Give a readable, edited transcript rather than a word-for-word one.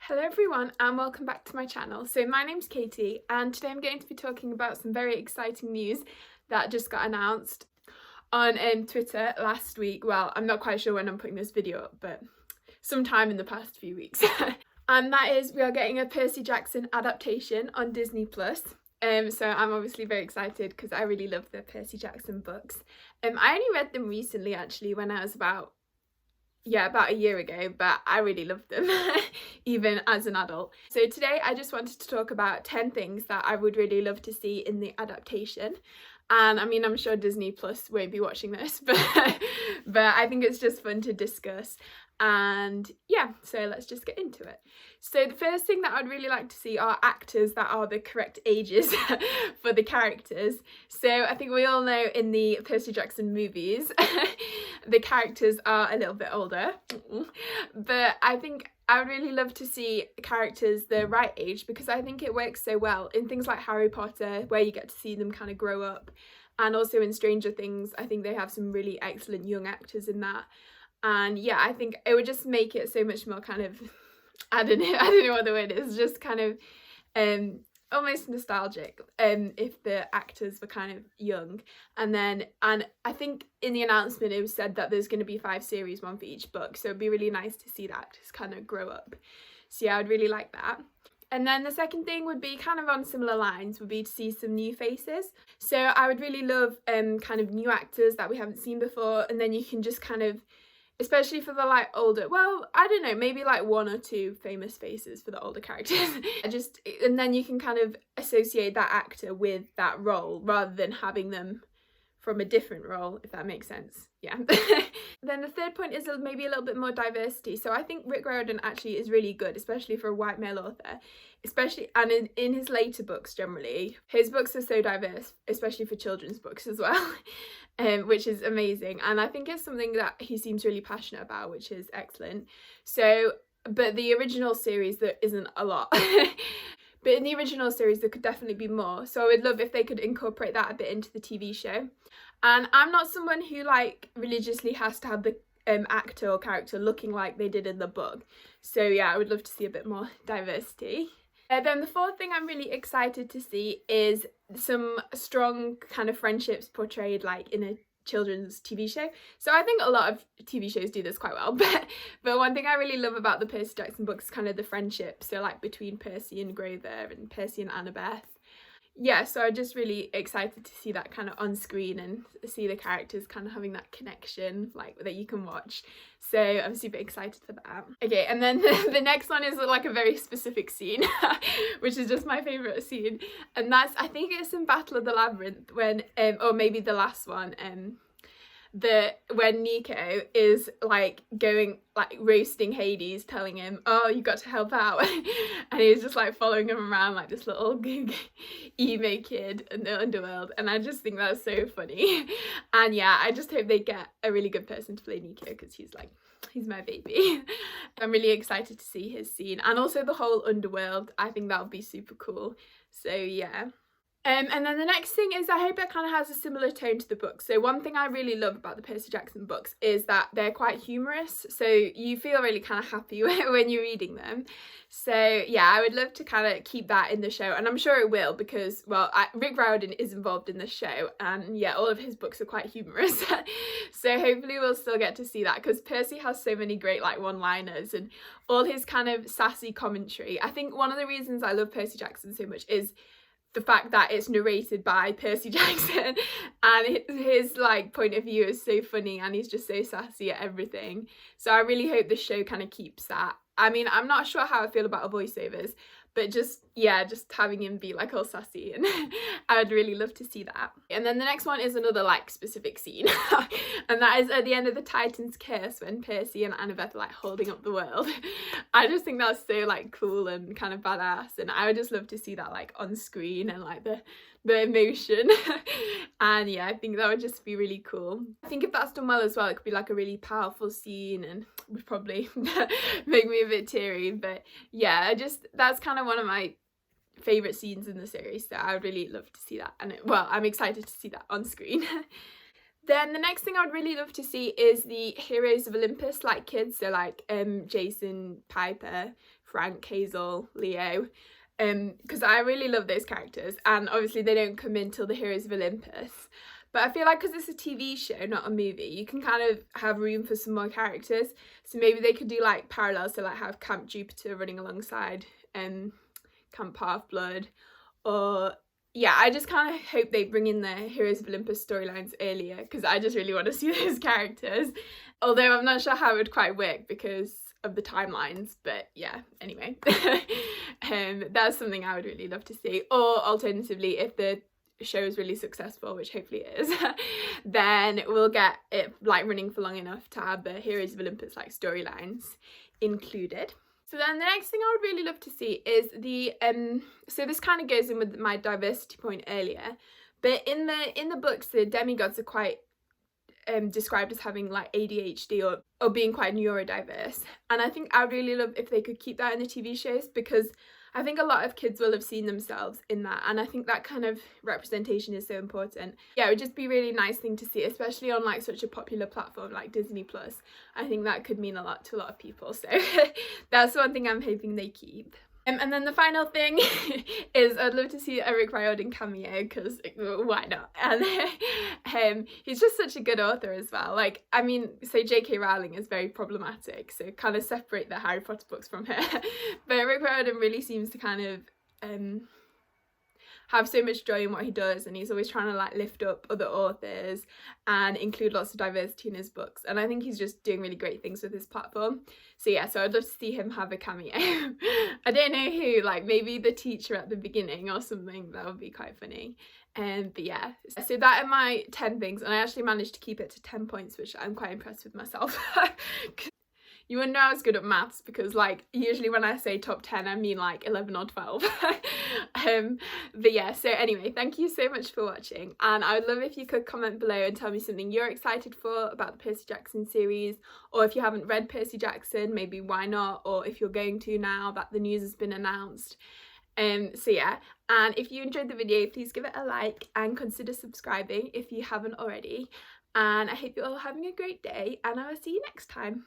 Hello everyone and welcome back to my channel. So my name's Katie and today I'm going to be talking about some very exciting news that just got announced on Twitter last week. Well, I'm not quite sure when I'm putting this video up, but sometime in the past few weeks. And that is we are getting a Percy Jackson adaptation on Disney+. So I'm obviously very excited because I really love the Percy Jackson books. I only read them recently actually when I was about a year ago, but I really loved them even as an adult. So today I just wanted to talk about 10 things that I would really love to see in the adaptation. And I mean, I'm sure Disney Plus won't be watching this, but I think it's just fun to discuss. And yeah, so let's just get into it. So the first thing that I'd really like to see are actors that are the correct ages for the characters. So I think we all know in the Percy Jackson movies the characters are a little bit older, but I think I would really love to see characters the right age because I think it works so well in things like Harry Potter, where you get to see them kind of grow up, and also in Stranger Things I think they have some really excellent young actors in that. And yeah, I think it would just make it so much more kind of, I don't know what the word is, just kind of almost nostalgic if the actors were kind of young. And I think in the announcement it was said that there's going to be 5 series, one for each book, so it'd be really nice to see the actors kind of grow up. So yeah, I'd really like that. And then the second thing would be kind of on similar lines, would be to see some new faces. So I would really love kind of new actors that we haven't seen before, and then you can just kind of, especially for the like older, well, I don't know, maybe like 1 or 2 famous faces for the older characters. And then you can kind of associate that actor with that role rather than having them from a different role, if that makes sense. Yeah. Then the third point is maybe a little bit more diversity. So I think Rick Riordan actually is really good, especially for a white male author, especially, and in his later books generally. His books are so diverse, especially for children's books as well, which is amazing. And I think it's something that he seems really passionate about, which is excellent. So, but the original series, there isn't a lot. But in the original series, there could definitely be more. So I would love if they could incorporate that a bit into the TV show. And I'm not someone who like religiously has to have the actor or character looking like they did in the book. So yeah, I would love to see a bit more diversity. Then the fourth thing I'm really excited to see is some strong kind of friendships portrayed like in a children's TV show. So I think a lot of TV shows do this quite well, but one thing I really love about the Percy Jackson books is kind of the friendship. So like between Percy and Grover and Percy and Annabeth. Yeah, so I'm just really excited to see that kind of on screen and see the characters kind of having that connection like that you can watch. So I'm super excited for that. Okay, and then the next one is like a very specific scene, which is just my favourite scene. And that's, I think it's in Battle of the Labyrinth when, or maybe the last one, when Nico is like going like roasting Hades, telling him, oh, you got to help out, and he's just like following him around like this little emo kid in the underworld. And I just think that's so funny. And yeah, I just hope they get a really good person to play Nico because he's my baby. I'm really excited to see his scene, and also the whole underworld. I think that would be super cool. So yeah. And then the next thing is I hope it kind of has a similar tone to the book. So one thing I really love about the Percy Jackson books is that they're quite humorous. So you feel really kind of happy when you're reading them. So yeah, I would love to kind of keep that in the show. And I'm sure it will because, well, Rick Riordan is involved in the show. And yeah, all of his books are quite humorous. So hopefully we'll still get to see that because Percy has so many great like one-liners and all his kind of sassy commentary. I think one of the reasons I love Percy Jackson so much is the fact that it's narrated by Percy Jackson and his like point of view is so funny and he's just so sassy at everything. So I really hope the show kind of keeps that. I mean, I'm not sure how I feel about voiceovers, but just having him be like all sassy, and I would really love to see that. And then the next one is another like specific scene and that is at the end of the Titan's Curse when Percy and Annabeth are like holding up the world. I just think that's so like cool and kind of badass, and I would just love to see that like on screen and like the emotion. And yeah, I think that would just be really cool. I think if that's done well as well, it could be like a really powerful scene and would probably make me a bit teary. But yeah, that's kind of one of my favourite scenes in the series, so I would really love to see that. And well, I'm excited to see that on screen. Then the next thing I would really love to see is the Heroes of Olympus like kids, so like Jason, Piper Frank, Hazel, Leo, because I really love those characters, and obviously they don't come in till the Heroes of Olympus. But I feel like because it's a TV show, not a movie, you can kind of have room for some more characters. So maybe they could do like parallels, so like have Camp Jupiter running alongside Camp Half-Blood, or yeah, I just kind of hope they bring in the Heroes of Olympus storylines earlier, because I just really want to see those characters. Although I'm not sure how it would quite work because of the timelines, but yeah, anyway. That's something I would really love to see. Or alternatively, if the show is really successful, which hopefully it is, then we'll get it like running for long enough to have the Heroes of Olympus like storylines included. So then the next thing I would really love to see is the so this kind of goes in with my diversity point earlier, but in the books the demigods are quite described as having like ADHD or being quite neurodiverse, and I think I would really love if they could keep that in the TV shows, because I think a lot of kids will have seen themselves in that, and I think that kind of representation is so important. Yeah, it would just be a really nice thing to see, especially on like such a popular platform like Disney Plus. I think that could mean a lot to a lot of people, so that's one thing I'm hoping they keep. And then the final thing is I'd love to see a Rick Riordan cameo, because why not? And he's just such a good author as well. Like, I mean, so J.K. Rowling is very problematic, so kind of separate the Harry Potter books from her. But Rick Riordan really seems to kind of have so much joy in what he does, and he's always trying to like lift up other authors and include lots of diversity in his books, and I think he's just doing really great things with his platform. So yeah, so I'd love to see him have a cameo. I don't know who, like maybe the teacher at the beginning or something. That would be quite funny. But yeah, so that are my 10 things, and I actually managed to keep it to 10 points, which I'm quite impressed with myself. You wouldn't know I was good at maths, because like usually when I say top 10 I mean like 11 or 12. But yeah, so anyway, thank you so much for watching, and I would love if you could comment below and tell me something you're excited for about the Percy Jackson series, or if you haven't read Percy Jackson, maybe why not, or if you're going to now that the news has been announced. So yeah, and if you enjoyed the video, please give it a like and consider subscribing if you haven't already, and I hope you're all having a great day, and I will see you next time.